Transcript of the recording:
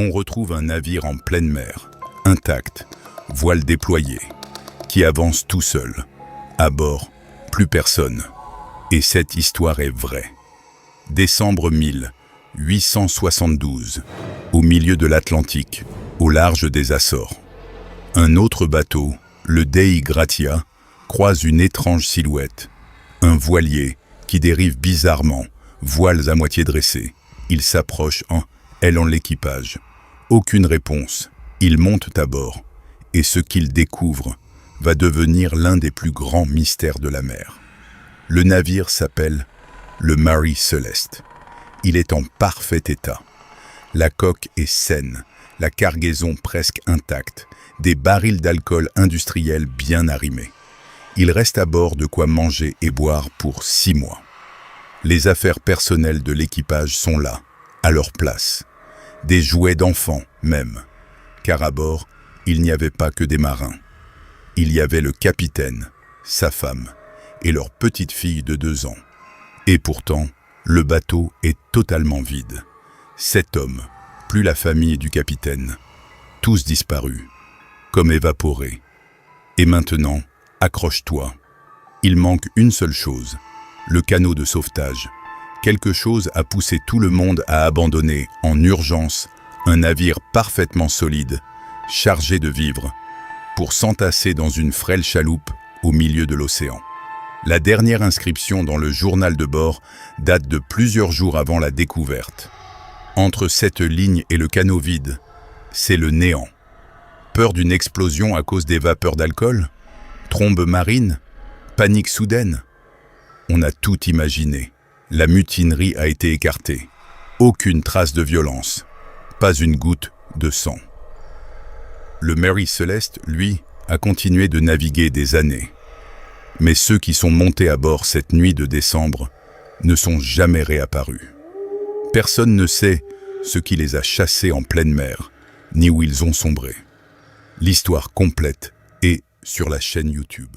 On retrouve un navire en pleine mer, intact, voile déployée, qui avance tout seul. À bord, plus personne. Et cette histoire est vraie. Décembre 1872, au milieu de l'Atlantique, au large des Açores. Un autre bateau, le Dei Gratia, croise une étrange silhouette. Un voilier qui dérive bizarrement, voiles à moitié dressés. Il s'approche elle en l'équipage. Aucune réponse. Ils montent à bord. Et ce qu'ils découvrent va devenir l'un des plus grands mystères de la mer. Le navire s'appelle le Mary Celeste. Il est en parfait état. La coque est saine, la cargaison presque intacte, des barils d'alcool industriel bien arrimés. Il reste à bord de quoi manger et boire pour 6 mois. Les affaires personnelles de l'équipage sont là, à leur place. Des jouets d'enfants même, car à bord, il n'y avait pas que des marins. Il y avait le capitaine, sa femme et leur petite fille de 2 ans. Et pourtant, le bateau est totalement vide. 7 hommes, plus la famille du capitaine, tous disparus, comme évaporés. Et maintenant, accroche-toi. Il manque une seule chose, le canot de sauvetage. Quelque chose a poussé tout le monde à abandonner, en urgence, un navire parfaitement solide, chargé de vivres, pour s'entasser dans une frêle chaloupe au milieu de l'océan. La dernière inscription dans le journal de bord date de plusieurs jours avant la découverte. Entre cette ligne et le canot vide, c'est le néant. Peur d'une explosion à cause des vapeurs d'alcool? Trombe marine? Panique soudaine? On a tout imaginé. La mutinerie a été écartée. Aucune trace de violence. Pas une goutte de sang. Le Mary Celeste, lui, a continué de naviguer des années. Mais ceux qui sont montés à bord cette nuit de décembre ne sont jamais réapparus. Personne ne sait ce qui les a chassés en pleine mer, ni où ils ont sombré. L'histoire complète est sur la chaîne YouTube.